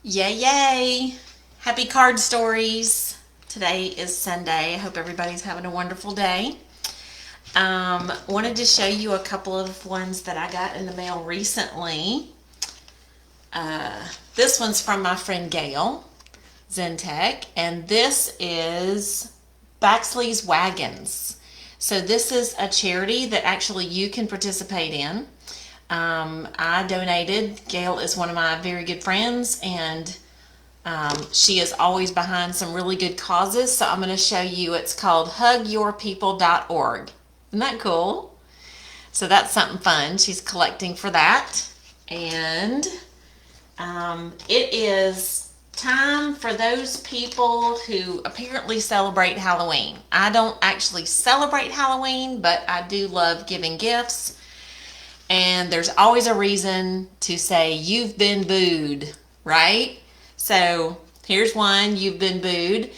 Yay, yay! Happy card stories. Today is Sunday. I hope everybody's having a wonderful day. Wanted to show you a couple of ones that I got in the mail recently. This one's from my friend Gail Zentech, and this is Baxley's Wagons. So this is a charity that actually you can participate in. I donated. Gail is one of my very good friends, and she is always behind some really good causes. So I'm going to show you. It's called hugyourpeople.org. Isn't that cool? So that's something fun. She's collecting for that. And it is time for those people who apparently celebrate Halloween. I don't actually celebrate Halloween, but I do love giving gifts. And there's always a reason to say, you've been booed, right? So here's one, you've been booed.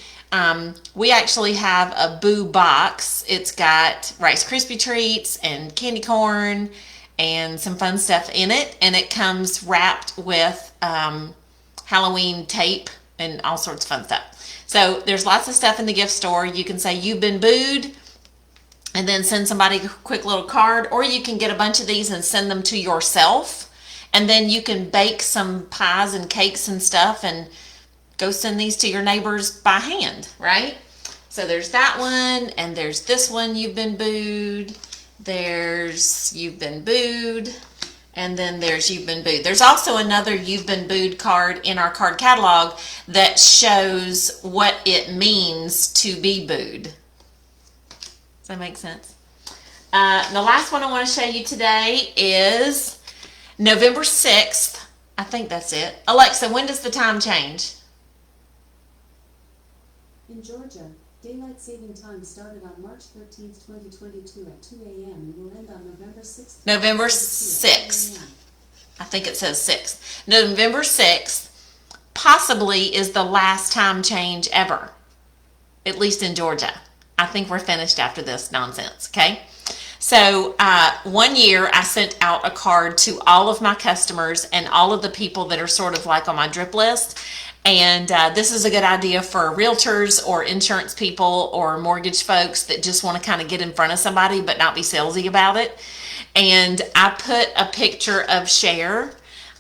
We actually have a boo box. It's got Rice Krispie treats and candy corn and some fun stuff in it. And it comes wrapped with Halloween tape and all sorts of fun stuff. So there's lots of stuff in the gift store. You can say, you've been booed, and then send somebody a quick little card, or you can get a bunch of these and send them to yourself, and then you can bake some pies and cakes and stuff and go send these to your neighbors by hand, right? So there's that one, and there's this one, you've been booed, there's you've been booed, and then there's you've been booed. There's also another you've been booed card in our card catalog that shows what it means to be booed. Does that make sense? The last one I want to show you today is November 6th. I think that's it. Alexa, when does the time change? In Georgia, daylight saving time started on March 13th, 2022 at 2 a.m. and will end on November 6th. November 6th. I think it says 6th. November 6th possibly is the last time change ever, at least in Georgia. I think we're finished after this nonsense, okay? So one year I sent out a card to all of my customers and all of the people that are sort of like on my drip list. And this is a good idea for realtors or insurance people or mortgage folks that just want to kind of get in front of somebody but not be salesy about it. And I put a picture of Cher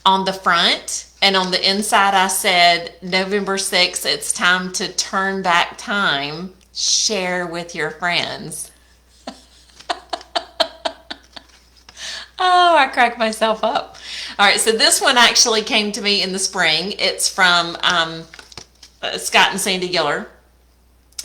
on the front, and on the inside I said, November 6th, it's time to turn back time. Share with your friends. Oh, I cracked myself up. All right, so this one actually came to me in the spring. It's from Scott and Sandy Giller,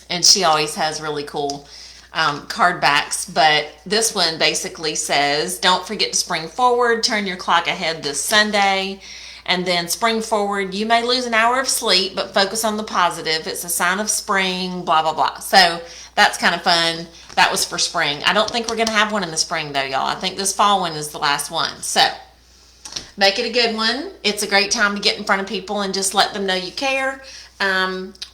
and she always has really cool card backs. But this one basically says, don't forget to spring forward, turn your clock ahead this Sunday. And then spring forward, you may lose an hour of sleep, but focus on the positive. It's a sign of spring, blah, blah, blah. So that's kind of fun. That was for spring. I don't think we're going to have one in the spring, though, y'all. I think this fall one is the last one. So make it a good one. It's a great time to get in front of people and just let them know you care.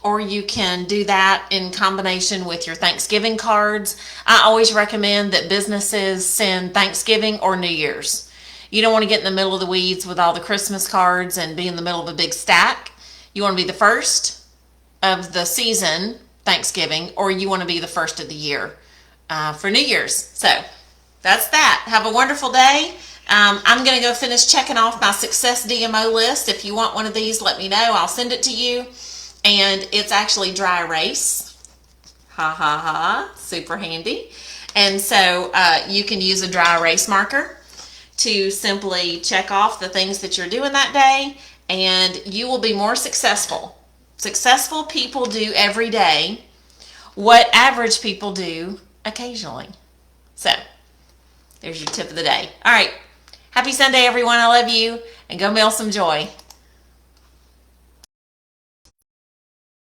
Or you can do that in combination with your Thanksgiving cards. I always recommend that businesses send Thanksgiving or New Year's. You don't want to get in the middle of the weeds with all the Christmas cards and be in the middle of a big stack. You want to be the first of the season, Thanksgiving, or you want to be the first of the year for New Year's. So that's that. Have a wonderful day. I'm going to go finish checking off my Success DMO list. If you want one of these, let me know. I'll send it to you. And it's actually dry erase. Ha ha ha. Super handy. And so you can use a dry erase marker to simply check off the things that you're doing that day, and you will be more successful. Successful people do every day what average people do occasionally. So there's your tip of the day. All right. Happy Sunday, everyone. I love you, and go mail some joy.